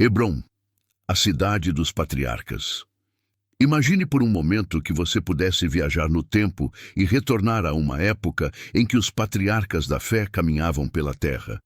Hebrom, a cidade dos patriarcas. Imagine por um momento que você pudesse viajar no tempo e retornar a uma época em que os patriarcas da fé caminhavam pela terra.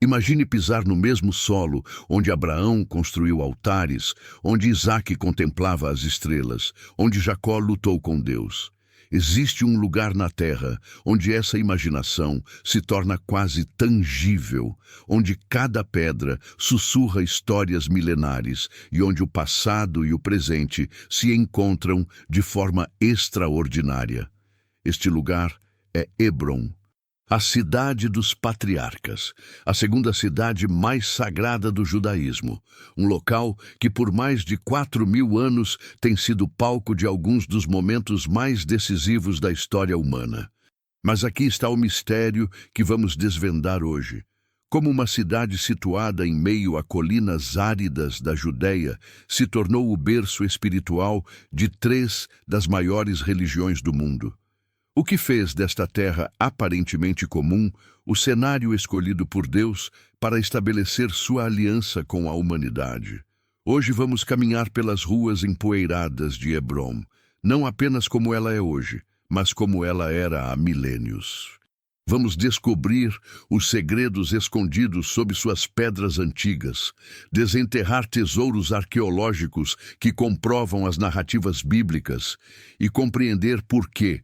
Imagine pisar no mesmo solo onde Abraão construiu altares, onde Isaque contemplava as estrelas, onde Jacó lutou com Deus. Existe um lugar na terra onde essa imaginação se torna quase tangível, onde cada pedra sussurra histórias milenares e onde o passado e o presente se encontram de forma extraordinária. Este lugar é Hebrom, a cidade dos patriarcas, a segunda cidade mais sagrada do judaísmo, um local que por mais de 4.000 anos tem sido palco de alguns dos momentos mais decisivos da história humana. Mas aqui está o mistério que vamos desvendar hoje. Como uma cidade situada em meio a colinas áridas da Judéia se tornou o berço espiritual de 3 das maiores religiões do mundo. O que fez desta terra aparentemente comum o cenário escolhido por Deus para estabelecer sua aliança com a humanidade? Hoje vamos caminhar pelas ruas empoeiradas de Hebrom, não apenas como ela é hoje, mas como ela era há milênios. Vamos descobrir os segredos escondidos sob suas pedras antigas, desenterrar tesouros arqueológicos que comprovam as narrativas bíblicas e compreender por que,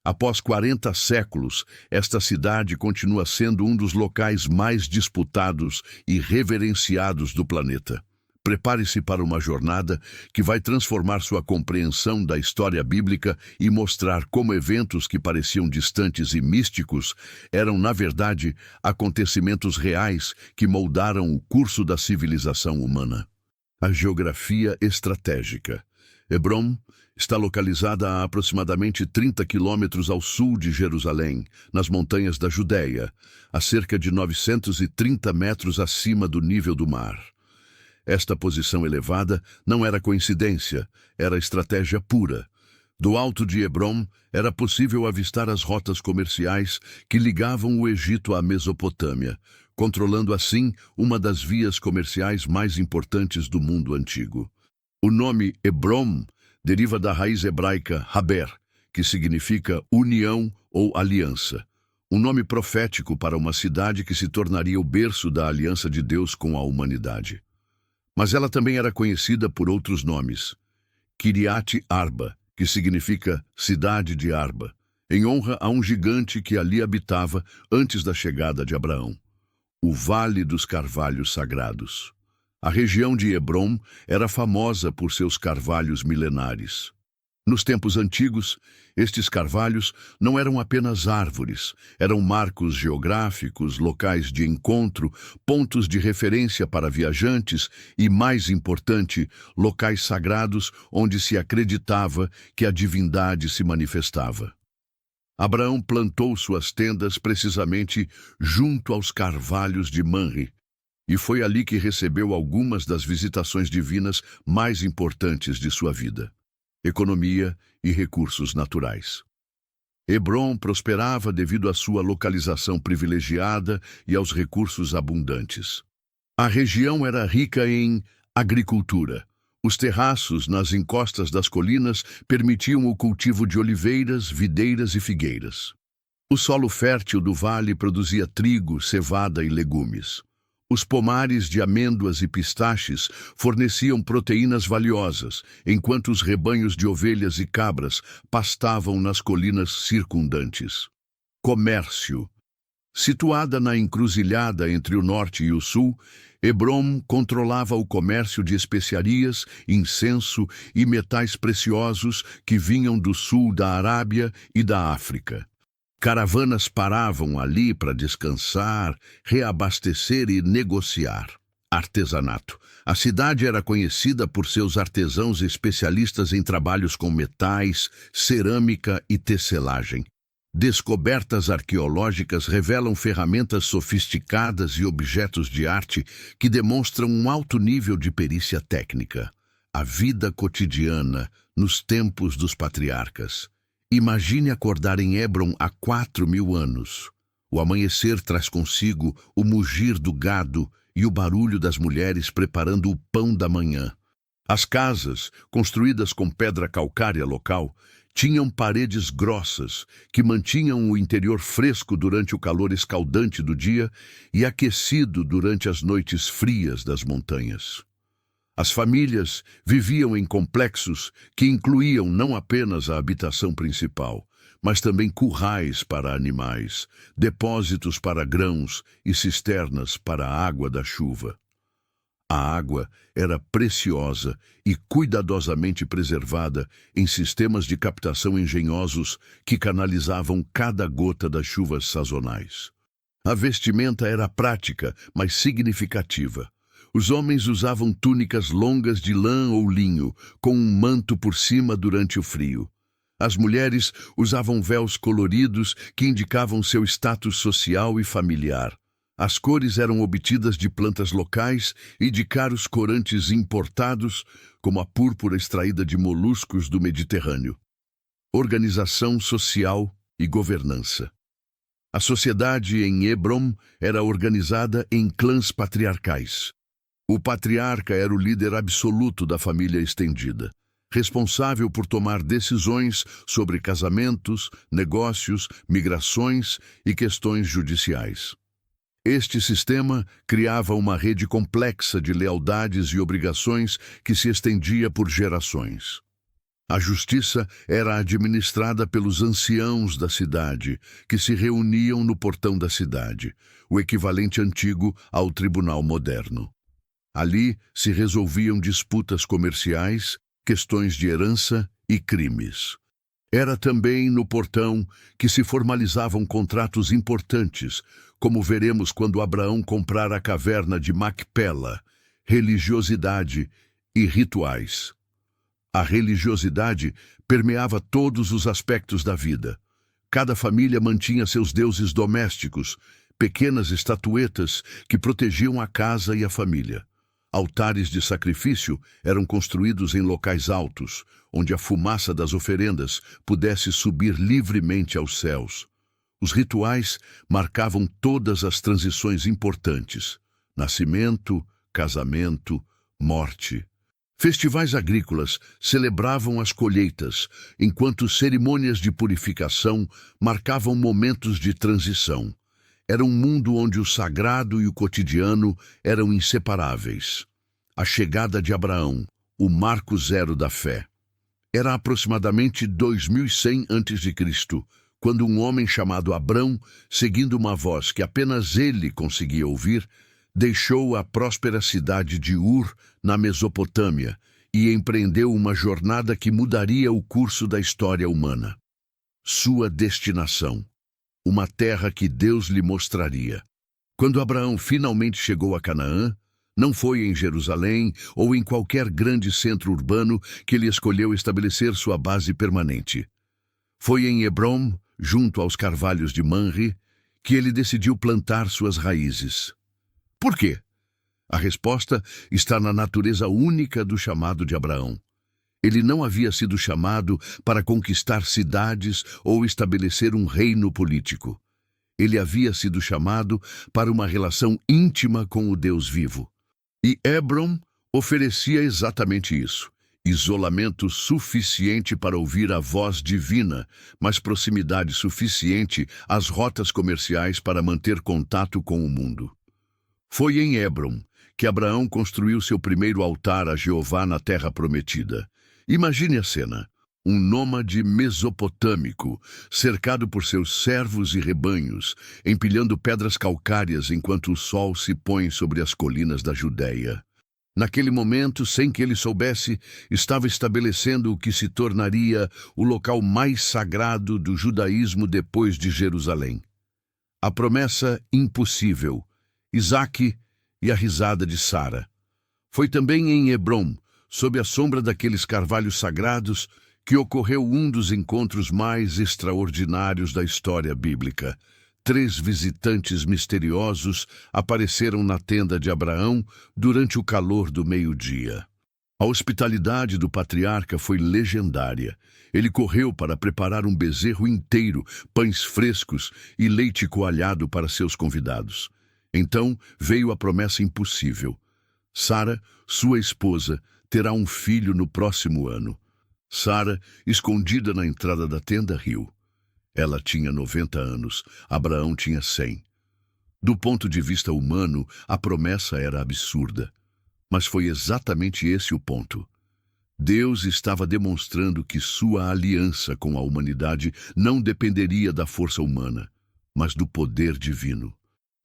após 40 séculos, esta cidade continua sendo um dos locais mais disputados e reverenciados do planeta. Prepare-se para uma jornada que vai transformar sua compreensão da história bíblica e mostrar como eventos que pareciam distantes e místicos eram, na verdade, acontecimentos reais que moldaram o curso da civilização humana. A geografia estratégica. Hebrom está localizada a aproximadamente 30 quilômetros ao sul de Jerusalém, nas montanhas da Judéia, a cerca de 930 metros acima do nível do mar. Esta posição elevada não era coincidência, era estratégia pura. Do alto de Hebrom, era possível avistar as rotas comerciais que ligavam o Egito à Mesopotâmia, controlando assim uma das vias comerciais mais importantes do mundo antigo. O nome Hebrom deriva da raiz hebraica Haber, que significa união ou aliança, um nome profético para uma cidade que se tornaria o berço da aliança de Deus com a humanidade. Mas ela também era conhecida por outros nomes. Kiriat Arba, que significa cidade de Arba, em honra a um gigante que ali habitava antes da chegada de Abraão. O Vale dos Carvalhos Sagrados. A região de Hebrom era famosa por seus carvalhos milenares. Nos tempos antigos, estes carvalhos não eram apenas árvores, eram marcos geográficos, locais de encontro, pontos de referência para viajantes e, mais importante, locais sagrados onde se acreditava que a divindade se manifestava. Abraão plantou suas tendas precisamente junto aos carvalhos de Manre, e foi ali que recebeu algumas das visitações divinas mais importantes de sua vida: economia e recursos naturais. Hebrom prosperava devido à sua localização privilegiada e aos recursos abundantes. A região era rica em agricultura. Os terraços nas encostas das colinas permitiam o cultivo de oliveiras, videiras e figueiras. O solo fértil do vale produzia trigo, cevada e legumes. Os pomares de amêndoas e pistaches forneciam proteínas valiosas, enquanto os rebanhos de ovelhas e cabras pastavam nas colinas circundantes. Comércio. Situada na encruzilhada entre o norte e o sul, Hebrom controlava o comércio de especiarias, incenso e metais preciosos que vinham do sul da Arábia e da África. Caravanas paravam ali para descansar, reabastecer e negociar. Artesanato. A cidade era conhecida por seus artesãos especialistas em trabalhos com metais, cerâmica e tecelagem. Descobertas arqueológicas revelam ferramentas sofisticadas e objetos de arte que demonstram um alto nível de perícia técnica. A vida cotidiana nos tempos dos patriarcas. Imagine acordar em Hebrom há 4.000 anos. O amanhecer traz consigo o mugir do gado e o barulho das mulheres preparando o pão da manhã. As casas, construídas com pedra calcária local, tinham paredes grossas que mantinham o interior fresco durante o calor escaldante do dia e aquecido durante as noites frias das montanhas. As famílias viviam em complexos que incluíam não apenas a habitação principal, mas também currais para animais, depósitos para grãos e cisternas para a água da chuva. A água era preciosa e cuidadosamente preservada em sistemas de captação engenhosos que canalizavam cada gota das chuvas sazonais. A vestimenta era prática, mas significativa. Os homens usavam túnicas longas de lã ou linho, com um manto por cima durante o frio. As mulheres usavam véus coloridos que indicavam seu status social e familiar. As cores eram obtidas de plantas locais e de caros corantes importados, como a púrpura extraída de moluscos do Mediterrâneo. Organização social e governança. A sociedade em Hebrom era organizada em clãs patriarcais. O patriarca era o líder absoluto da família estendida, responsável por tomar decisões sobre casamentos, negócios, migrações e questões judiciais. Este sistema criava uma rede complexa de lealdades e obrigações que se estendia por gerações. A justiça era administrada pelos anciãos da cidade, que se reuniam no portão da cidade, o equivalente antigo ao tribunal moderno. Ali se resolviam disputas comerciais, questões de herança e crimes. Era também no portão que se formalizavam contratos importantes, como veremos quando Abraão comprar a caverna de Macpela, religiosidade e rituais. A religiosidade permeava todos os aspectos da vida. Cada família mantinha seus deuses domésticos, pequenas estatuetas que protegiam a casa e a família. Altares de sacrifício eram construídos em locais altos, onde a fumaça das oferendas pudesse subir livremente aos céus. Os rituais marcavam todas as transições importantes: nascimento, casamento, morte. Festivais agrícolas celebravam as colheitas, enquanto cerimônias de purificação marcavam momentos de transição. Era um mundo onde o sagrado e o cotidiano eram inseparáveis. A chegada de Abraão, o marco zero da fé. Era aproximadamente 2100 a.C., quando um homem chamado Abrão, seguindo uma voz que apenas ele conseguia ouvir, deixou a próspera cidade de Ur, na Mesopotâmia, e empreendeu uma jornada que mudaria o curso da história humana. Sua destinação. Uma terra que Deus lhe mostraria. Quando Abraão finalmente chegou a Canaã, não foi em Jerusalém ou em qualquer grande centro urbano que ele escolheu estabelecer sua base permanente. Foi em Hebrom, junto aos carvalhos de Manre, que ele decidiu plantar suas raízes. Por quê? A resposta está na natureza única do chamado de Abraão. Ele não havia sido chamado para conquistar cidades ou estabelecer um reino político. Ele havia sido chamado para uma relação íntima com o Deus vivo. E Hebrom oferecia exatamente isso: isolamento suficiente para ouvir a voz divina, mas proximidade suficiente às rotas comerciais para manter contato com o mundo. Foi em Hebrom que Abraão construiu seu primeiro altar a Jeová na Terra Prometida. Imagine a cena: um nômade mesopotâmico, cercado por seus servos e rebanhos, empilhando pedras calcárias enquanto o sol se põe sobre as colinas da Judéia. Naquele momento, sem que ele soubesse, estava estabelecendo o que se tornaria o local mais sagrado do judaísmo depois de Jerusalém. A promessa impossível, Isaque e a risada de Sara. Foi também em Hebrom, sob a sombra daqueles carvalhos sagrados, que ocorreu um dos encontros mais extraordinários da história bíblica. 3 visitantes misteriosos apareceram na tenda de Abraão durante o calor do meio-dia. A hospitalidade do patriarca foi legendária. Ele correu para preparar um bezerro inteiro, pães frescos e leite coalhado para seus convidados. Então veio a promessa impossível. Sara, sua esposa, terá um filho no próximo ano. Sara, escondida na entrada da tenda, riu. Ela tinha 90 anos, Abraão tinha 100. Do ponto de vista humano, a promessa era absurda. Mas foi exatamente esse o ponto. Deus estava demonstrando que sua aliança com a humanidade não dependeria da força humana, mas do poder divino.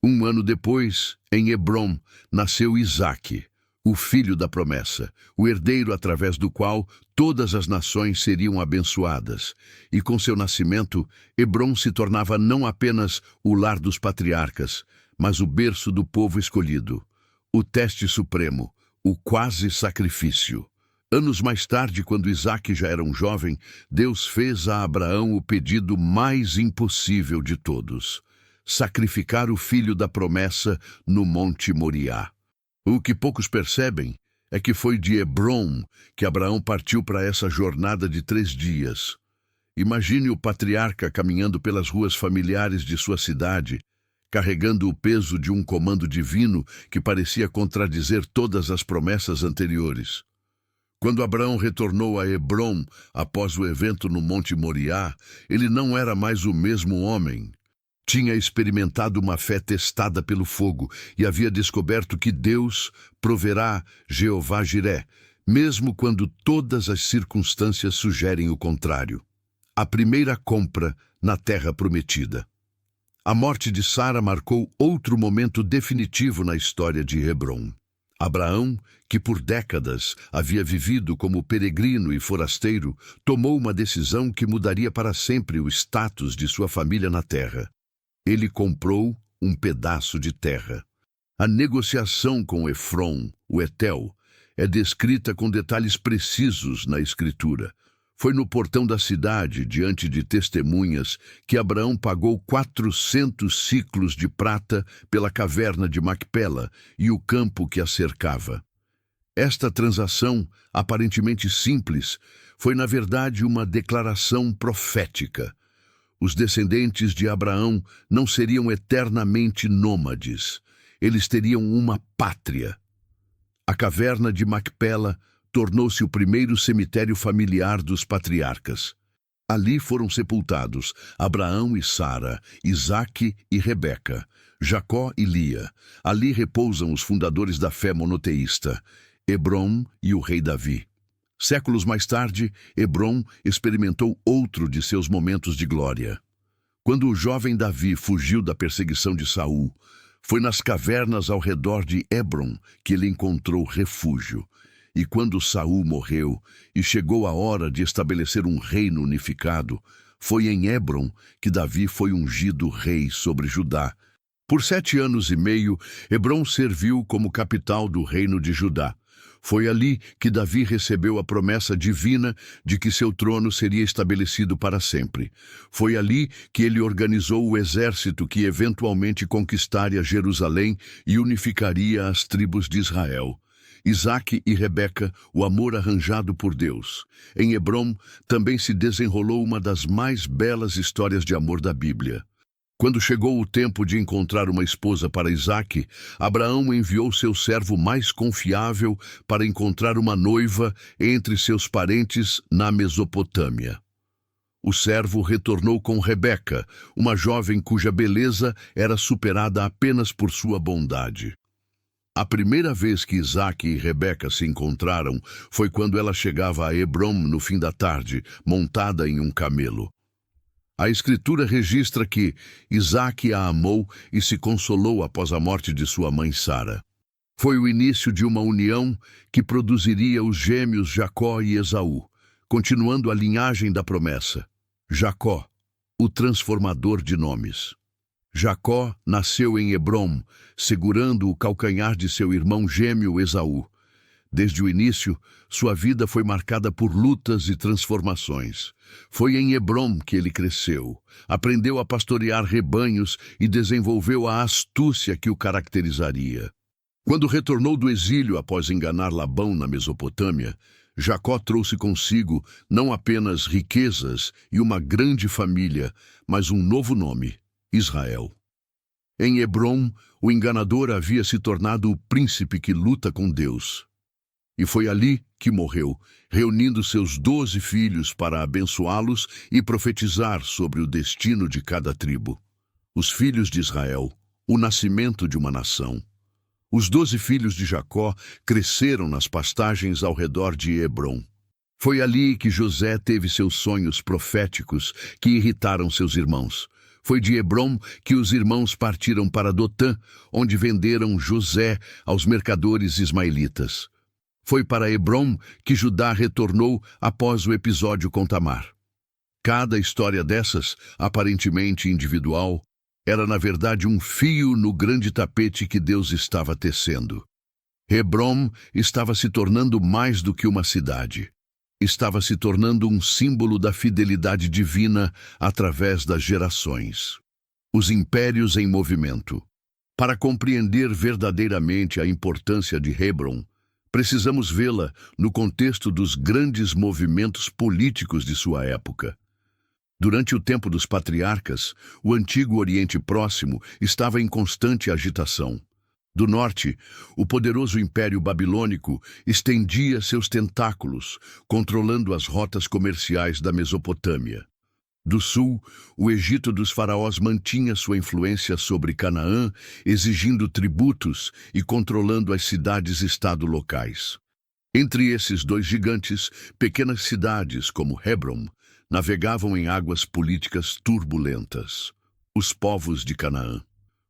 Um ano depois, em Hebrom, nasceu Isaque, o filho da promessa, o herdeiro através do qual todas as nações seriam abençoadas. E com seu nascimento, Hebrom se tornava não apenas o lar dos patriarcas, mas o berço do povo escolhido, o teste supremo, o quase sacrifício. Anos mais tarde, quando Isaque já era um jovem, Deus fez a Abraão o pedido mais impossível de todos: sacrificar o filho da promessa no Monte Moriá. O que poucos percebem é que foi de Hebrom que Abraão partiu para essa jornada de 3 dias. Imagine o patriarca caminhando pelas ruas familiares de sua cidade, carregando o peso de um comando divino que parecia contradizer todas as promessas anteriores. Quando Abraão retornou a Hebrom após o evento no Monte Moriá, ele não era mais o mesmo homem. Tinha experimentado uma fé testada pelo fogo e havia descoberto que Deus proverá Jeová Jiré, mesmo quando todas as circunstâncias sugerem o contrário. A primeira compra na terra prometida. A morte de Sara marcou outro momento definitivo na história de Hebrom. Abraão, que por décadas havia vivido como peregrino e forasteiro, tomou uma decisão que mudaria para sempre o status de sua família na terra. Ele comprou um pedaço de terra. A negociação com Efron, o Hetel, é descrita com detalhes precisos na Escritura. Foi no portão da cidade, diante de testemunhas, que Abraão pagou 400 siclos de prata pela caverna de Macpela e o campo que a cercava. Esta transação, aparentemente simples, foi na verdade uma declaração profética. Os descendentes de Abraão não seriam eternamente nômades. Eles teriam uma pátria. A caverna de Macpela tornou-se o primeiro cemitério familiar dos patriarcas. Ali foram sepultados Abraão e Sara, Isaque e Rebeca, Jacó e Lia. Ali repousam os fundadores da fé monoteísta, Hebrom e o rei Davi. Séculos mais tarde, Hebrom experimentou outro de seus momentos de glória. Quando o jovem Davi fugiu da perseguição de Saul, foi nas cavernas ao redor de Hebrom que ele encontrou refúgio. E quando Saul morreu e chegou a hora de estabelecer um reino unificado, foi em Hebrom que Davi foi ungido rei sobre Judá. Por 7 anos e meio, Hebrom serviu como capital do reino de Judá. Foi ali que Davi recebeu a promessa divina de que seu trono seria estabelecido para sempre. Foi ali que ele organizou o exército que eventualmente conquistaria Jerusalém e unificaria as tribos de Israel. Isaque e Rebeca, o amor arranjado por Deus. Em Hebrom também se desenrolou uma das mais belas histórias de amor da Bíblia. Quando chegou o tempo de encontrar uma esposa para Isaque, Abraão enviou seu servo mais confiável para encontrar uma noiva entre seus parentes na Mesopotâmia. O servo retornou com Rebeca, uma jovem cuja beleza era superada apenas por sua bondade. A primeira vez que Isaque e Rebeca se encontraram foi quando ela chegava a Hebrom no fim da tarde, montada em um camelo. A Escritura registra que Isaque a amou e se consolou após a morte de sua mãe Sara. Foi o início de uma união que produziria os gêmeos Jacó e Esaú, continuando a linhagem da promessa. Jacó, o transformador de nomes. Jacó nasceu em Hebrom, segurando o calcanhar de seu irmão gêmeo Esaú. Desde o início, sua vida foi marcada por lutas e transformações. Foi em Hebrom que ele cresceu, aprendeu a pastorear rebanhos e desenvolveu a astúcia que o caracterizaria. Quando retornou do exílio após enganar Labão na Mesopotâmia, Jacó trouxe consigo não apenas riquezas e uma grande família, mas um novo nome, Israel. Em Hebrom, o enganador havia se tornado o príncipe que luta com Deus. E foi ali que morreu, reunindo seus 12 filhos para abençoá-los e profetizar sobre o destino de cada tribo. Os filhos de Israel, o nascimento de uma nação. Os 12 filhos de Jacó cresceram nas pastagens ao redor de Hebrom. Foi ali que José teve seus sonhos proféticos que irritaram seus irmãos. Foi de Hebrom que os irmãos partiram para Dotã, onde venderam José aos mercadores ismaelitas. Foi para Hebrom que Judá retornou após o episódio com Tamar. Cada história dessas, aparentemente individual, era na verdade um fio no grande tapete que Deus estava tecendo. Hebrom estava se tornando mais do que uma cidade. Estava se tornando um símbolo da fidelidade divina através das gerações. Os impérios em movimento. Para compreender verdadeiramente a importância de Hebrom, precisamos vê-la no contexto dos grandes movimentos políticos de sua época. Durante o tempo dos patriarcas, o antigo Oriente Próximo estava em constante agitação. Do norte, o poderoso Império Babilônico estendia seus tentáculos, controlando as rotas comerciais da Mesopotâmia. Do sul, o Egito dos faraós mantinha sua influência sobre Canaã, exigindo tributos e controlando as cidades-estado locais. Entre esses dois gigantes, pequenas cidades como Hebrom navegavam em águas políticas turbulentas. Os povos de Canaã.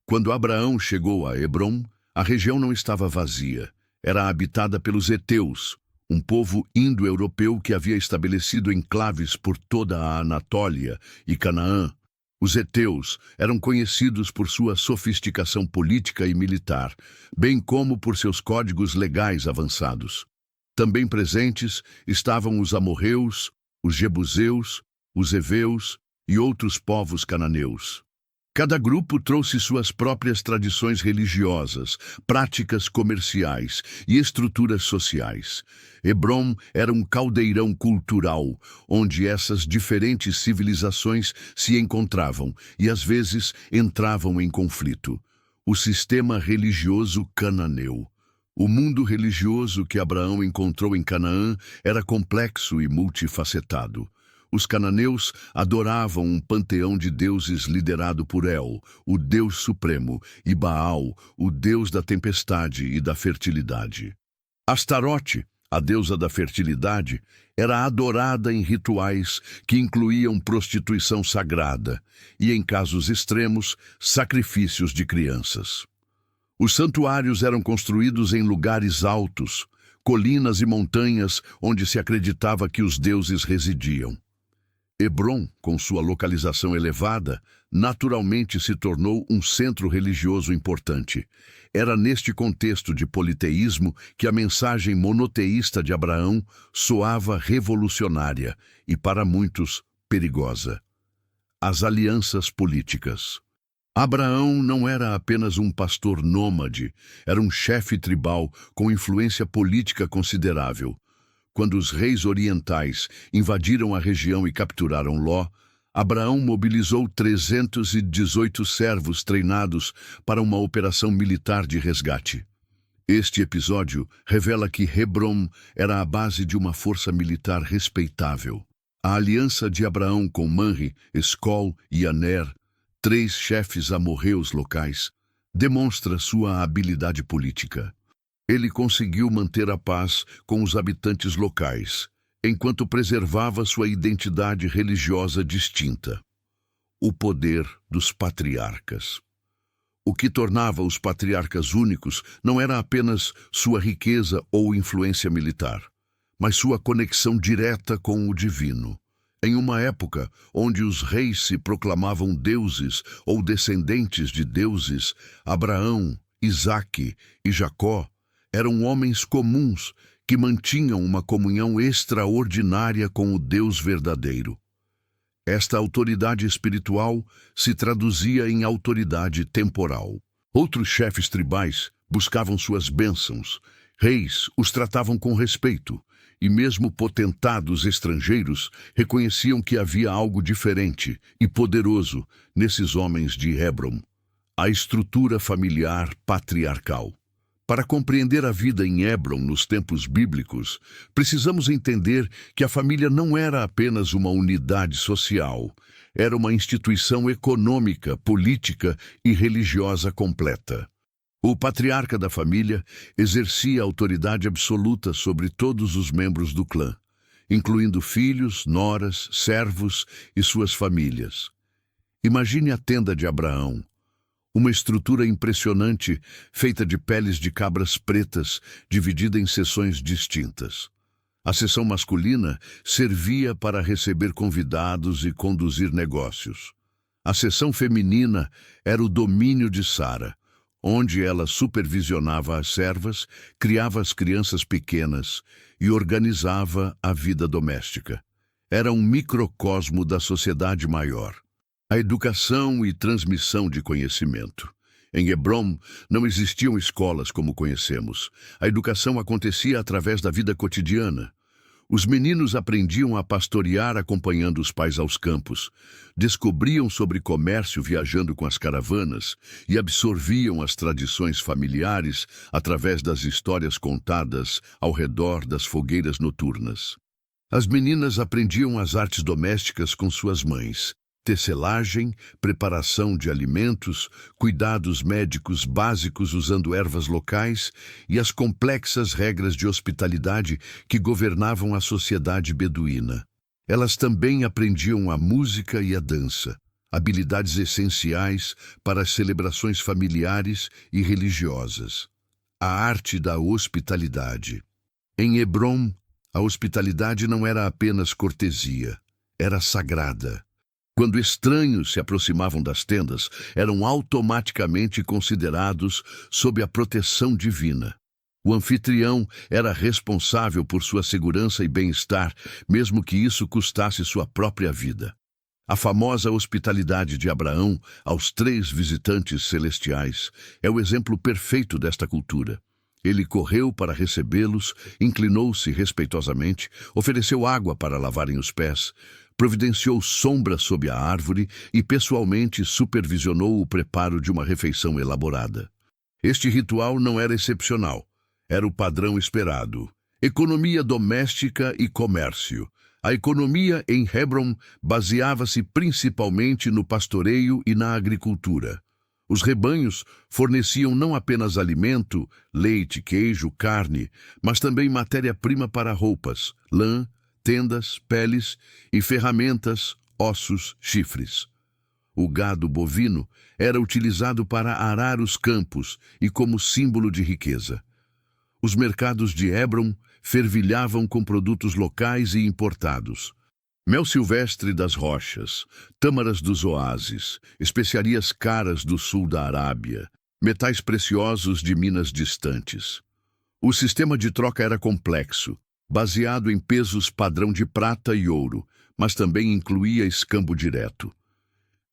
Quando Abraão chegou a Hebrom, a região não estava vazia. Era habitada pelos heteus, um povo indo-europeu que havia estabelecido enclaves por toda a Anatólia e Canaã. Os heteus eram conhecidos por sua sofisticação política e militar, bem como por seus códigos legais avançados. Também presentes estavam os amorreus, os jebuseus, os heveus e outros povos cananeus. Cada grupo trouxe suas próprias tradições religiosas, práticas comerciais e estruturas sociais. Hebrom era um caldeirão cultural, onde essas diferentes civilizações se encontravam e às vezes entravam em conflito. O sistema religioso cananeu. O mundo religioso que Abraão encontrou em Canaã era complexo e multifacetado. Os cananeus adoravam um panteão de deuses liderado por El, o Deus Supremo, e Baal, o Deus da tempestade e da fertilidade. Astarote, a deusa da fertilidade, era adorada em rituais que incluíam prostituição sagrada e, em casos extremos, sacrifícios de crianças. Os santuários eram construídos em lugares altos, colinas e montanhas onde se acreditava que os deuses residiam. Hebrom, com sua localização elevada, naturalmente se tornou um centro religioso importante. Era neste contexto de politeísmo que a mensagem monoteísta de Abraão soava revolucionária e, para muitos, perigosa. As alianças políticas. Abraão não era apenas um pastor nômade, era um chefe tribal com influência política considerável. Quando os reis orientais invadiram a região e capturaram Ló, Abraão mobilizou 318 servos treinados para uma operação militar de resgate. Este episódio revela que Hebrom era a base de uma força militar respeitável. A aliança de Abraão com Manre, Escol e Aner, 3 chefes amorreus locais, demonstra sua habilidade política. Ele conseguiu manter a paz com os habitantes locais, enquanto preservava sua identidade religiosa distinta. O poder dos patriarcas. O que tornava os patriarcas únicos não era apenas sua riqueza ou influência militar, mas sua conexão direta com o divino. Em uma época onde os reis se proclamavam deuses ou descendentes de deuses, Abraão, Isaque e Jacó eram homens comuns que mantinham uma comunhão extraordinária com o Deus verdadeiro. Esta autoridade espiritual se traduzia em autoridade temporal. Outros chefes tribais buscavam suas bênçãos, reis os tratavam com respeito, e mesmo potentados estrangeiros reconheciam que havia algo diferente e poderoso nesses homens de Hebrom. A estrutura familiar patriarcal. Para compreender a vida em Hebron nos tempos bíblicos, precisamos entender que a família não era apenas uma unidade social, era uma instituição econômica, política e religiosa completa. O patriarca da família exercia autoridade absoluta sobre todos os membros do clã, incluindo filhos, noras, servos e suas famílias. Imagine a tenda de Abraão, uma estrutura impressionante feita de peles de cabras pretas, dividida em seções distintas. A seção masculina servia para receber convidados e conduzir negócios. A seção feminina era o domínio de Sara, onde ela supervisionava as servas, criava as crianças pequenas e organizava a vida doméstica. Era um microcosmo da sociedade maior. A educação e transmissão de conhecimento. Em Hebron, não existiam escolas como conhecemos. A educação acontecia através da vida cotidiana. Os meninos aprendiam a pastorear acompanhando os pais aos campos, descobriam sobre comércio viajando com as caravanas e absorviam as tradições familiares através das histórias contadas ao redor das fogueiras noturnas. As meninas aprendiam as artes domésticas com suas mães. Tecelagem, preparação de alimentos, cuidados médicos básicos usando ervas locais e as complexas regras de hospitalidade que governavam a sociedade beduína. Elas também aprendiam a música e a dança, habilidades essenciais para as celebrações familiares e religiosas. A arte da hospitalidade. Em Hebron, a hospitalidade não era apenas cortesia, era sagrada. Quando estranhos se aproximavam das tendas, eram automaticamente considerados sob a proteção divina. O anfitrião era responsável por sua segurança e bem-estar, mesmo que isso custasse sua própria vida. A famosa hospitalidade de Abraão aos 3 visitantes celestiais é o exemplo perfeito desta cultura. Ele correu para recebê-los, inclinou-se respeitosamente, ofereceu água para lavarem os pés, providenciou sombra sob a árvore e pessoalmente supervisionou o preparo de uma refeição elaborada. Este ritual não era excepcional, era o padrão esperado. Economia doméstica e comércio. A economia em Hebron baseava-se principalmente no pastoreio e na agricultura. Os rebanhos forneciam não apenas alimento, leite, queijo, carne, mas também matéria-prima para roupas, lã, tendas, peles e ferramentas, ossos, chifres. O gado bovino era utilizado para arar os campos e como símbolo de riqueza. Os mercados de Hebron fervilhavam com produtos locais e importados. Mel silvestre das rochas, tâmaras dos oásis, especiarias caras do sul da Arábia, metais preciosos de minas distantes. O sistema de troca era complexo, baseado em pesos padrão de prata e ouro, mas também incluía escambo direto.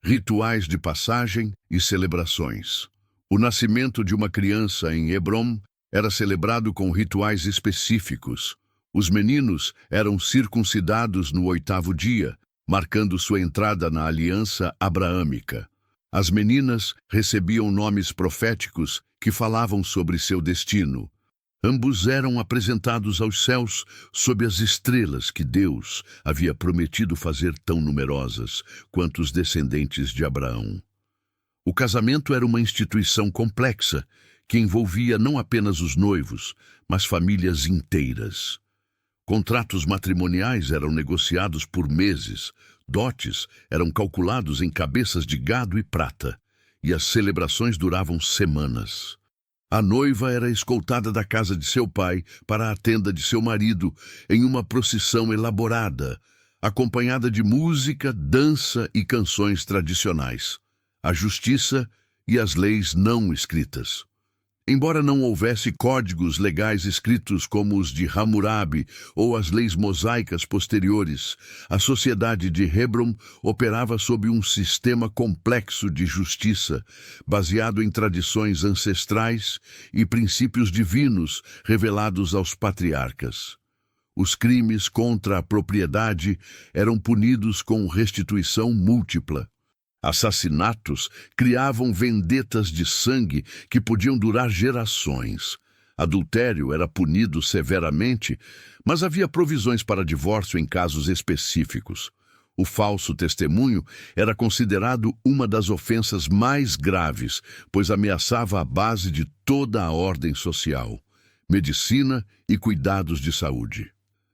Rituais de passagem e celebrações. O nascimento de uma criança em Hebron era celebrado com rituais específicos. Os meninos eram circuncidados no 8º dia, marcando sua entrada na aliança abraâmica. As meninas recebiam nomes proféticos que falavam sobre seu destino. Ambos eram apresentados aos céus sob as estrelas que Deus havia prometido fazer tão numerosas quanto os descendentes de Abraão. O casamento era uma instituição complexa que envolvia não apenas os noivos, mas famílias inteiras. Contratos matrimoniais eram negociados por meses, dotes eram calculados em cabeças de gado e prata, e as celebrações duravam semanas. A noiva era escoltada da casa de seu pai para a tenda de seu marido em uma procissão elaborada, acompanhada de música, dança e canções tradicionais, a justiça e as leis não escritas. Embora não houvesse códigos legais escritos como os de Hammurabi ou as leis mosaicas posteriores, a sociedade de Hebron operava sob um sistema complexo de justiça, baseado em tradições ancestrais e princípios divinos revelados aos patriarcas. Os crimes contra a propriedade eram punidos com restituição múltipla. Assassinatos criavam vendetas de sangue que podiam durar gerações. Adultério era punido severamente, mas havia provisões para divórcio em casos específicos. O falso testemunho era considerado uma das ofensas mais graves, pois ameaçava a base de toda a ordem social, medicina e cuidados de saúde.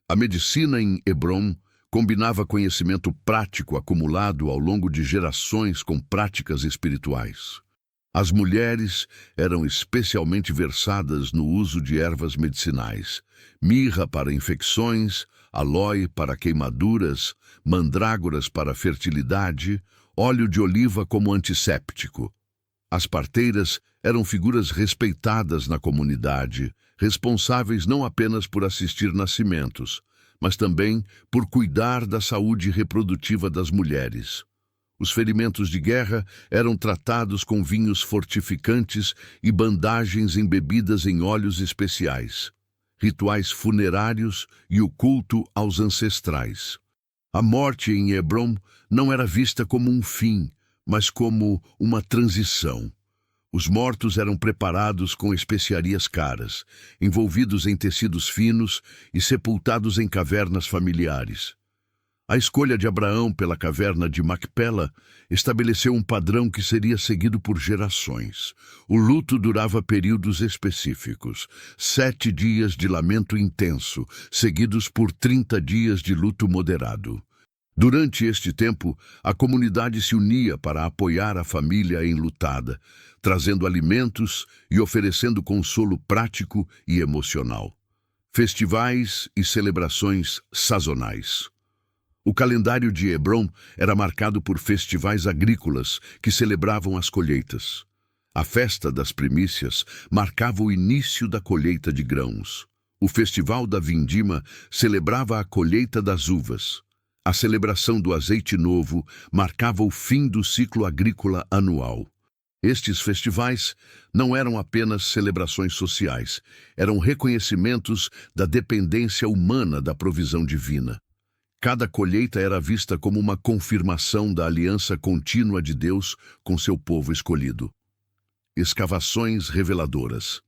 A medicina em Hebrom combinava conhecimento prático acumulado ao longo de gerações com práticas espirituais. As mulheres eram especialmente versadas no uso de ervas medicinais, mirra para infecções, aloe para queimaduras, mandrágoras para fertilidade, óleo de oliva como antisséptico. As parteiras eram figuras respeitadas na comunidade, responsáveis não apenas por assistir nascimentos, mas também por cuidar da saúde reprodutiva das mulheres. Os ferimentos de guerra eram tratados com vinhos fortificantes e bandagens embebidas em óleos especiais, rituais funerários e o culto aos ancestrais. A morte em Hebrom não era vista como um fim, mas como uma transição. Os mortos eram preparados com especiarias caras, envolvidos em tecidos finos e sepultados em cavernas familiares. A escolha de Abraão pela caverna de Macpela estabeleceu um padrão que seria seguido por gerações. O luto durava períodos específicos, 7 dias de lamento intenso, seguidos por 30 dias de luto moderado. Durante este tempo, a comunidade se unia para apoiar a família enlutada, trazendo alimentos e oferecendo consolo prático e emocional. Festivais e celebrações sazonais. O calendário de Hebrom era marcado por festivais agrícolas que celebravam as colheitas. A festa das primícias marcava o início da colheita de grãos. O festival da vindima celebrava a colheita das uvas. A celebração do azeite novo marcava o fim do ciclo agrícola anual. Estes festivais não eram apenas celebrações sociais, eram reconhecimentos da dependência humana da provisão divina. Cada colheita era vista como uma confirmação da aliança contínua de Deus com seu povo escolhido. Escavações reveladoras.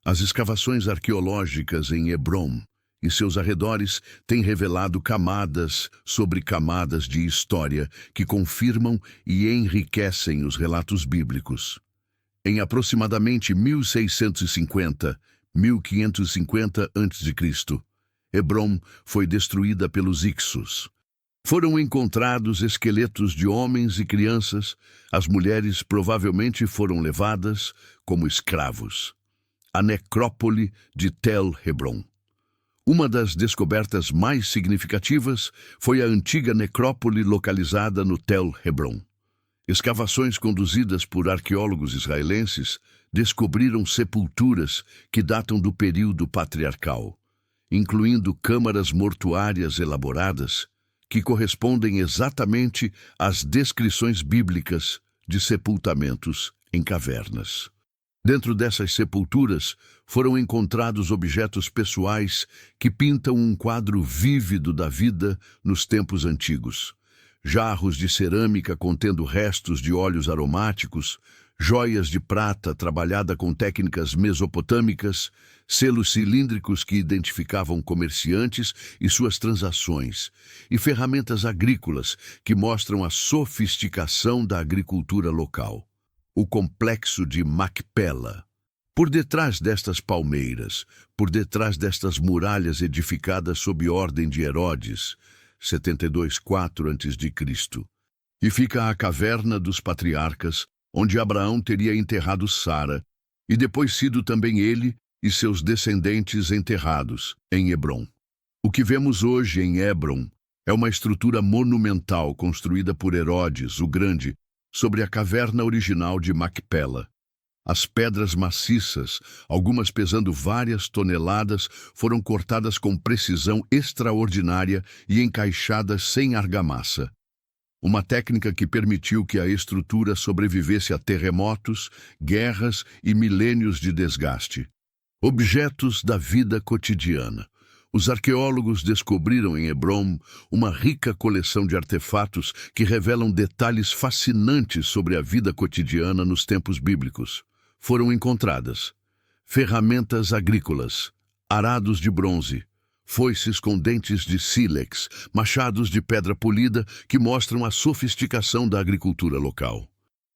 As escavações arqueológicas em Hebrom e seus arredores têm revelado camadas sobre camadas de história que confirmam e enriquecem os relatos bíblicos. Em aproximadamente 1650, 1550 a.C., Hebrom foi destruída pelos Hicsos. Foram encontrados esqueletos de homens e crianças, as mulheres provavelmente foram levadas como escravos. A necrópole de Tel Hebron. Uma das descobertas mais significativas foi a antiga necrópole localizada no Tel Hebron. Escavações conduzidas por arqueólogos israelenses descobriram sepulturas que datam do período patriarcal, incluindo câmaras mortuárias elaboradas que correspondem exatamente às descrições bíblicas de sepultamentos em cavernas. Dentro dessas sepulturas foram encontrados objetos pessoais que pintam um quadro vívido da vida nos tempos antigos. Jarros de cerâmica contendo restos de óleos aromáticos, joias de prata trabalhada com técnicas mesopotâmicas, selos cilíndricos que identificavam comerciantes e suas transações, e ferramentas agrícolas que mostram a sofisticação da agricultura local. O complexo de Macpela. Por detrás destas palmeiras, por detrás destas muralhas edificadas sob ordem de Herodes, 72-4 a.C., e fica a caverna dos patriarcas, onde Abraão teria enterrado Sara, e depois sido também ele e seus descendentes enterrados em Hebrom. O que vemos hoje em Hebrom é uma estrutura monumental construída por Herodes, o Grande, sobre a caverna original de Macpela. As pedras maciças, algumas pesando várias toneladas, foram cortadas com precisão extraordinária e encaixadas sem argamassa. Uma técnica que permitiu que a estrutura sobrevivesse a terremotos, guerras e milênios de desgaste. Objetos da vida cotidiana. Os arqueólogos descobriram em Hebrom uma rica coleção de artefatos que revelam detalhes fascinantes sobre a vida cotidiana nos tempos bíblicos. Foram encontradas ferramentas agrícolas, arados de bronze, foices com dentes de sílex, machados de pedra polida que mostram a sofisticação da agricultura local.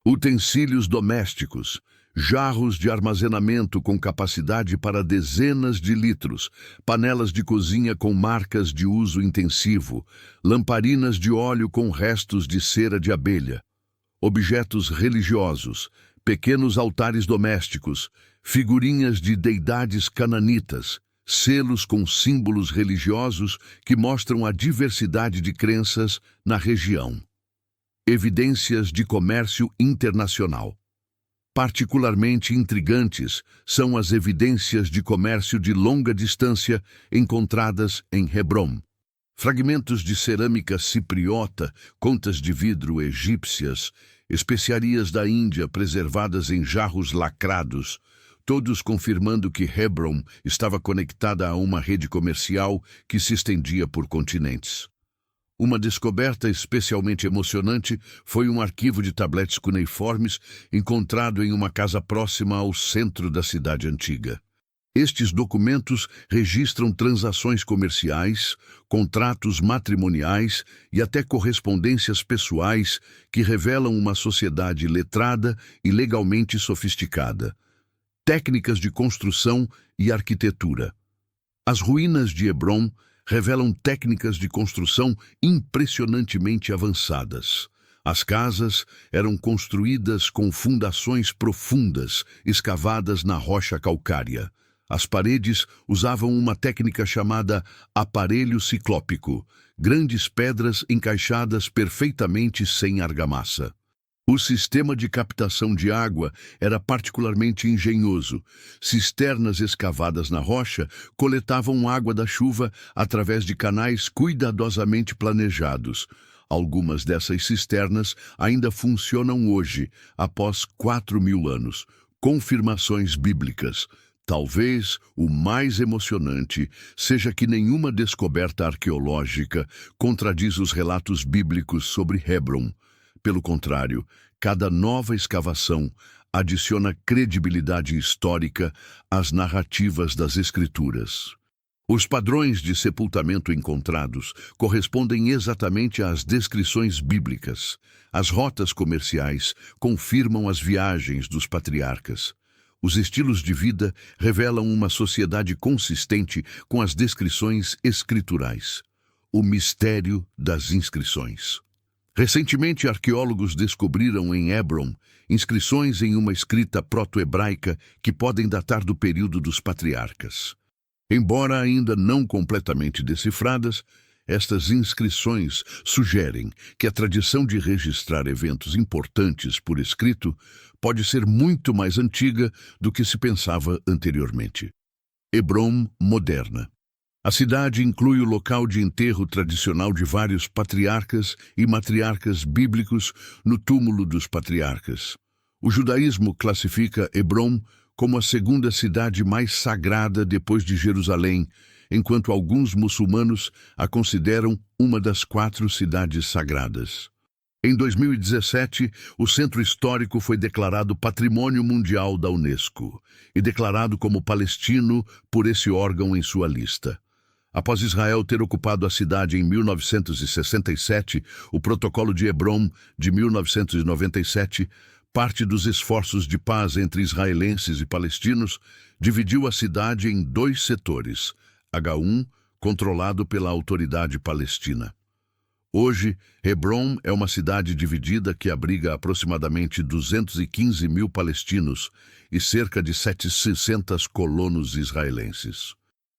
Utensílios domésticos, jarros de armazenamento com capacidade para dezenas de litros, panelas de cozinha com marcas de uso intensivo, lamparinas de óleo com restos de cera de abelha, objetos religiosos, pequenos altares domésticos, figurinhas de deidades cananitas, selos com símbolos religiosos que mostram a diversidade de crenças na região. Evidências de comércio internacional. Particularmente intrigantes são as evidências de comércio de longa distância encontradas em Hebrom. Fragmentos de cerâmica cipriota, contas de vidro egípcias, especiarias da Índia preservadas em jarros lacrados, todos confirmando que Hebrom estava conectada a uma rede comercial que se estendia por continentes. Uma descoberta especialmente emocionante foi um arquivo de tabletes cuneiformes encontrado em uma casa próxima ao centro da cidade antiga. Estes documentos registram transações comerciais, contratos matrimoniais e até correspondências pessoais que revelam uma sociedade letrada e legalmente sofisticada. Técnicas de construção e arquitetura. As ruínas de Hebrom revelam técnicas de construção impressionantemente avançadas. As casas eram construídas com fundações profundas, escavadas na rocha calcária. As paredes usavam uma técnica chamada aparelho ciclópico, grandes pedras encaixadas perfeitamente sem argamassa. O sistema de captação de água era particularmente engenhoso. Cisternas escavadas na rocha coletavam água da chuva através de canais cuidadosamente planejados. Algumas dessas cisternas ainda funcionam hoje, após 4.000 anos. Confirmações bíblicas. Talvez o mais emocionante seja que nenhuma descoberta arqueológica contradiz os relatos bíblicos sobre Hebrom. Pelo contrário, cada nova escavação adiciona credibilidade histórica às narrativas das Escrituras. Os padrões de sepultamento encontrados correspondem exatamente às descrições bíblicas. As rotas comerciais confirmam as viagens dos patriarcas. Os estilos de vida revelam uma sociedade consistente com as descrições escriturais. O mistério das inscrições. Recentemente, arqueólogos descobriram em Hebrom inscrições em uma escrita proto-hebraica que podem datar do período dos patriarcas. Embora ainda não completamente decifradas, estas inscrições sugerem que a tradição de registrar eventos importantes por escrito pode ser muito mais antiga do que se pensava anteriormente. Hebrom moderna. A cidade inclui o local de enterro tradicional de vários patriarcas e matriarcas bíblicos no túmulo dos patriarcas. O judaísmo classifica Hebrom como a segunda cidade mais sagrada depois de Jerusalém, enquanto alguns muçulmanos a consideram uma das 4 cidades sagradas. Em 2017, o centro histórico foi declarado Patrimônio Mundial da Unesco e declarado como palestino por esse órgão em sua lista. Após Israel ter ocupado a cidade em 1967, o Protocolo de Hebrom, de 1997, parte dos esforços de paz entre israelenses e palestinos, dividiu a cidade em 2 setores, H1, controlado pela Autoridade Palestina. Hoje, Hebrom é uma cidade dividida que abriga aproximadamente 215.000 palestinos e cerca de 700 colonos israelenses.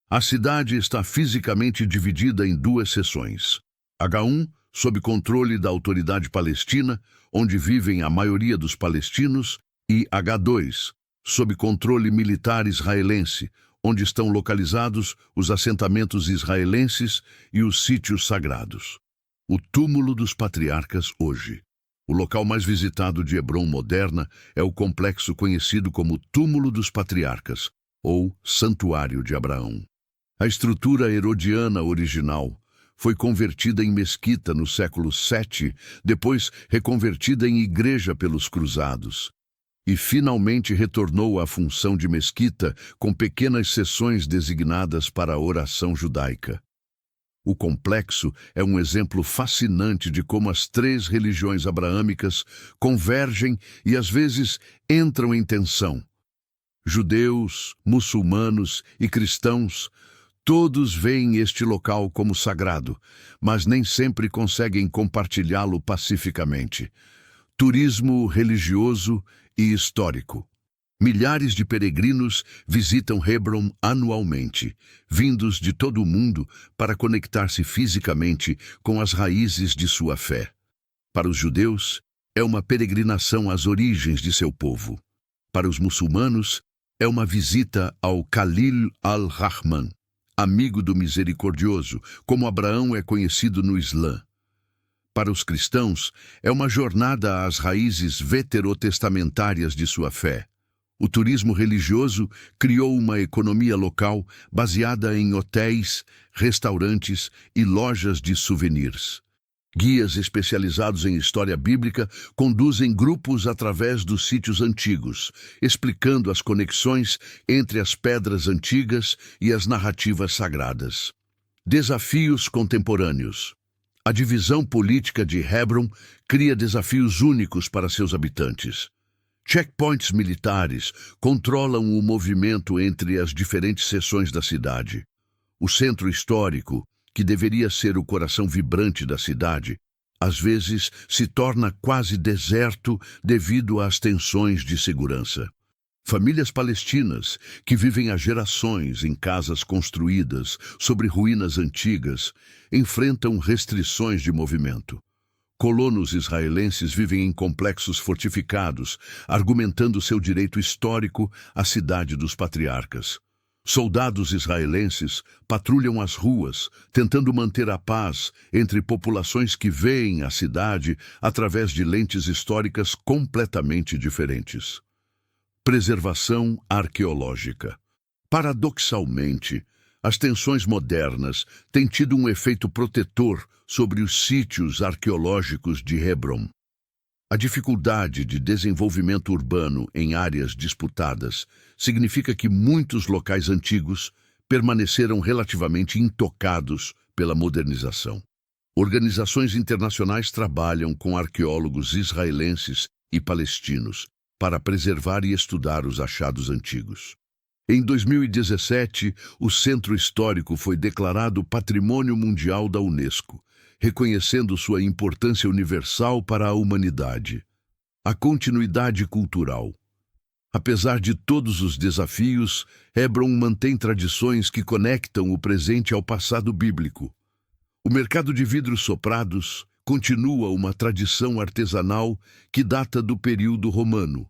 A cidade está fisicamente dividida em 2 seções. H1, sob controle da Autoridade Palestina, onde vivem a maioria dos palestinos, e H2, sob controle militar israelense, onde estão localizados os assentamentos israelenses e os sítios sagrados. O túmulo dos patriarcas hoje. O local mais visitado de Hebrom moderna é o complexo conhecido como Túmulo dos Patriarcas, ou Santuário de Abraão. A estrutura herodiana original foi convertida em mesquita no século VII, depois reconvertida em igreja pelos cruzados, e finalmente retornou à função de mesquita com pequenas seções designadas para a oração judaica. O complexo é um exemplo fascinante de como as três religiões abraâmicas convergem e às vezes entram em tensão. Judeus, muçulmanos e cristãos, todos veem este local como sagrado, mas nem sempre conseguem compartilhá-lo pacificamente. Turismo religioso e histórico. Milhares de peregrinos visitam Hebron anualmente, vindos de todo o mundo para conectar-se fisicamente com as raízes de sua fé. Para os judeus, é uma peregrinação às origens de seu povo. Para os muçulmanos, é uma visita ao Khalil al-Rahman, amigo do misericordioso, como Abraão é conhecido no Islã. Para os cristãos, é uma jornada às raízes veterotestamentárias de sua fé. O turismo religioso criou uma economia local baseada em hotéis, restaurantes e lojas de souvenirs. Guias especializados em história bíblica conduzem grupos através dos sítios antigos, explicando as conexões entre as pedras antigas e as narrativas sagradas. Desafios contemporâneos. A divisão política de Hebron cria desafios únicos para seus habitantes. Checkpoints militares controlam o movimento entre as diferentes seções da cidade. O centro histórico, que deveria ser o coração vibrante da cidade, às vezes se torna quase deserto devido às tensões de segurança. Famílias palestinas, que vivem há gerações em casas construídas sobre ruínas antigas, enfrentam restrições de movimento. Colonos israelenses vivem em complexos fortificados, argumentando seu direito histórico à cidade dos patriarcas. Soldados israelenses patrulham as ruas, tentando manter a paz entre populações que veem a cidade através de lentes históricas completamente diferentes. Preservação arqueológica. Paradoxalmente, as tensões modernas têm tido um efeito protetor sobre os sítios arqueológicos de Hebron. A dificuldade de desenvolvimento urbano em áreas disputadas significa que muitos locais antigos permaneceram relativamente intocados pela modernização. Organizações internacionais trabalham com arqueólogos israelenses e palestinos para preservar e estudar os achados antigos. Em 2017, o Centro Histórico foi declarado Patrimônio Mundial da Unesco, reconhecendo sua importância universal para a humanidade. A continuidade cultural. Apesar de todos os desafios, Hebron mantém tradições que conectam o presente ao passado bíblico. O mercado de vidros soprados continua uma tradição artesanal que data do período romano.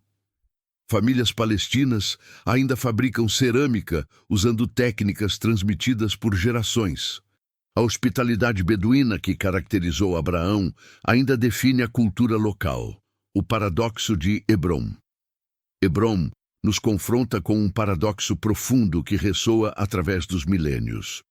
Famílias palestinas ainda fabricam cerâmica usando técnicas transmitidas por gerações. A hospitalidade beduína que caracterizou Abraão ainda define a cultura local. O paradoxo de Hebron. Hebron nos confronta com um paradoxo profundo que ressoa através dos milênios.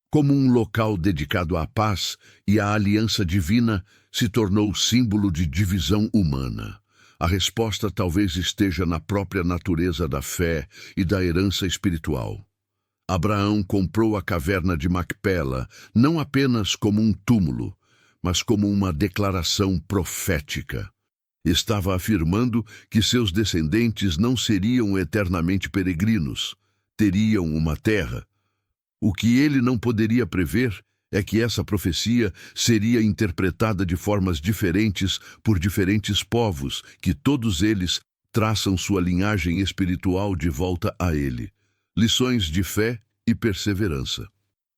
Como um local dedicado à paz e à aliança divina, se tornou símbolo de divisão humana. A resposta talvez esteja na própria natureza da fé e da herança espiritual. Abraão comprou a caverna de Macpela não apenas como um túmulo, mas como uma declaração profética. Estava afirmando que seus descendentes não seriam eternamente peregrinos, teriam uma terra. O que ele não poderia prever é que essa profecia seria interpretada de formas diferentes por diferentes povos, que todos eles traçam sua linhagem espiritual de volta a ele. Lições de fé e perseverança.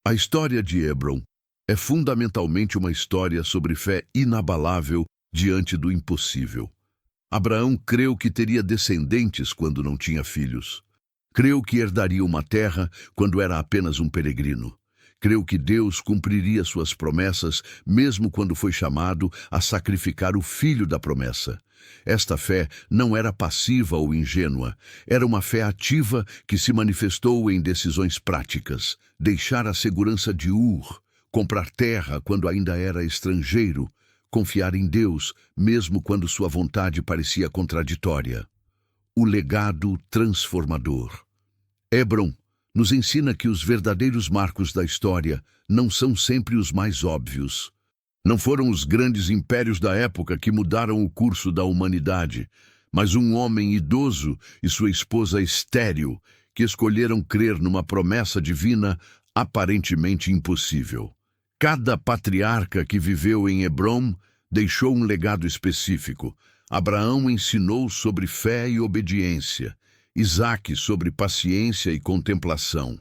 A história de Hebron é fundamentalmente uma história sobre fé inabalável diante do impossível. Abraão creu que teria descendentes quando não tinha filhos. Creu que herdaria uma terra quando era apenas um peregrino. Creu que Deus cumpriria suas promessas mesmo quando foi chamado a sacrificar o filho da promessa. Esta fé não era passiva ou ingênua, era uma fé ativa que se manifestou em decisões práticas. Deixar a segurança de Ur, comprar terra quando ainda era estrangeiro, confiar em Deus, mesmo quando sua vontade parecia contraditória. O legado transformador. Hebron nos ensina que os verdadeiros marcos da história não são sempre os mais óbvios. Não foram os grandes impérios da época que mudaram o curso da humanidade, mas um homem idoso e sua esposa estéril que escolheram crer numa promessa divina aparentemente impossível. Cada patriarca que viveu em Hebrom deixou um legado específico. Abraão ensinou sobre fé e obediência, Isaque sobre paciência e contemplação,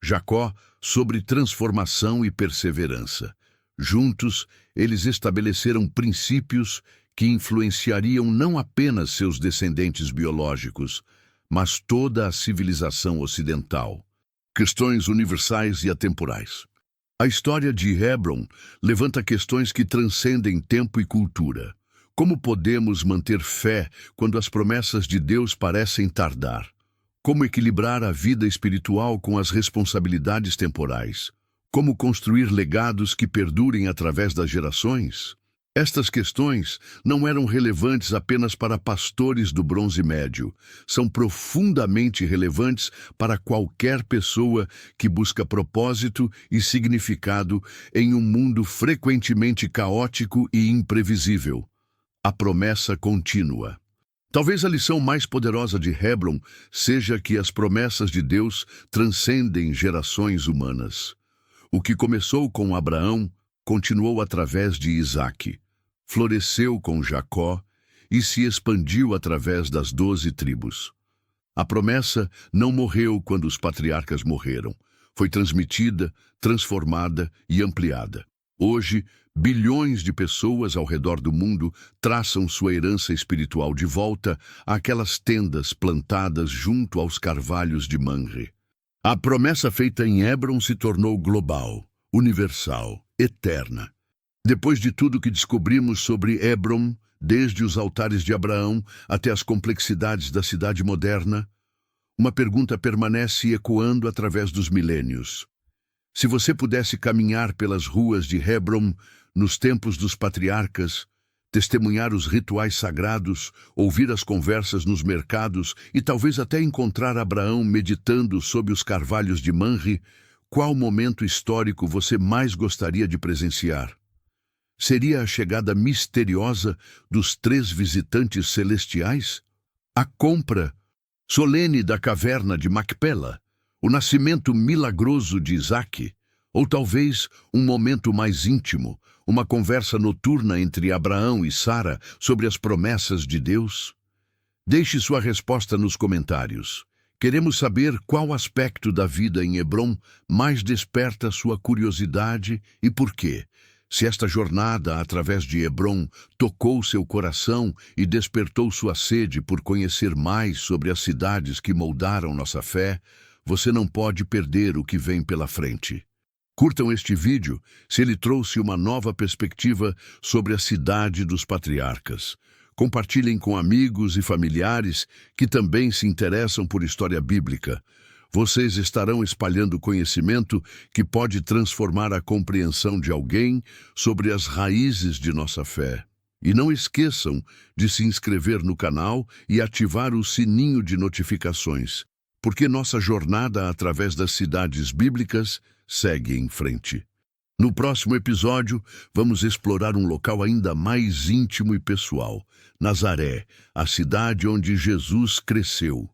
Jacó sobre transformação e perseverança. Juntos, eles estabeleceram princípios que influenciariam não apenas seus descendentes biológicos, mas toda a civilização ocidental. Questões universais e atemporais. A história de Hebron levanta questões que transcendem tempo e cultura. Como podemos manter fé quando as promessas de Deus parecem tardar? Como equilibrar a vida espiritual com as responsabilidades temporais? Como construir legados que perdurem através das gerações? Estas questões não eram relevantes apenas para pastores do Bronze Médio. São profundamente relevantes para qualquer pessoa que busca propósito e significado em um mundo frequentemente caótico e imprevisível. A promessa contínua. Talvez a lição mais poderosa de Hebron seja que as promessas de Deus transcendem gerações humanas. O que começou com Abraão continuou através de Isaque, floresceu com Jacó e se expandiu através das 12 tribos. A promessa não morreu quando os patriarcas morreram. Foi transmitida, transformada e ampliada. Hoje, bilhões de pessoas ao redor do mundo traçam sua herança espiritual de volta àquelas tendas plantadas junto aos carvalhos de Manre. A promessa feita em Hebron se tornou global, universal, eterna. Depois de tudo que descobrimos sobre Hebron, desde os altares de Abraão até as complexidades da cidade moderna, uma pergunta permanece ecoando através dos milênios. Se você pudesse caminhar pelas ruas de Hebron nos tempos dos patriarcas, testemunhar os rituais sagrados, ouvir as conversas nos mercados e talvez até encontrar Abraão meditando sob os carvalhos de Manre, qual momento histórico você mais gostaria de presenciar? Seria a chegada misteriosa dos 3 visitantes celestiais? A compra solene da caverna de Macpela? O nascimento milagroso de Isaque? Ou talvez um momento mais íntimo, uma conversa noturna entre Abraão e Sara sobre as promessas de Deus? Deixe sua resposta nos comentários. Queremos saber qual aspecto da vida em Hebron mais desperta sua curiosidade e por quê. Se esta jornada através de Hebron tocou seu coração e despertou sua sede por conhecer mais sobre as cidades que moldaram nossa fé, você não pode perder o que vem pela frente. Curtam este vídeo se ele trouxe uma nova perspectiva sobre a cidade dos patriarcas. Compartilhem com amigos e familiares que também se interessam por história bíblica. Vocês estarão espalhando conhecimento que pode transformar a compreensão de alguém sobre as raízes de nossa fé. E não esqueçam de se inscrever no canal e ativar o sininho de notificações, porque nossa jornada através das cidades bíblicas segue em frente. No próximo episódio, vamos explorar um local ainda mais íntimo e pessoal, Nazaré, a cidade onde Jesus cresceu.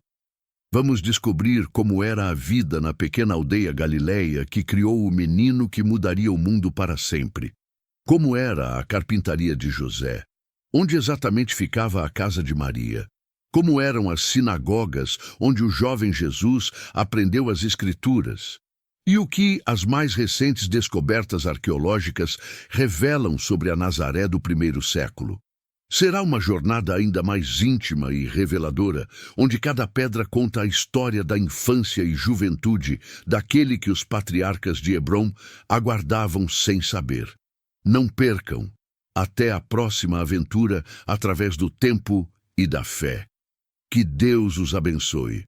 Vamos descobrir como era a vida na pequena aldeia galileia que criou o menino que mudaria o mundo para sempre. Como era a carpintaria de José? Onde exatamente ficava a casa de Maria? Como eram as sinagogas onde o jovem Jesus aprendeu as Escrituras? E o que as mais recentes descobertas arqueológicas revelam sobre a Nazaré do primeiro século? Será uma jornada ainda mais íntima e reveladora, onde cada pedra conta a história da infância e juventude daquele que os patriarcas de Hebrom aguardavam sem saber. Não percam! Até a próxima aventura através do tempo e da fé. Que Deus os abençoe.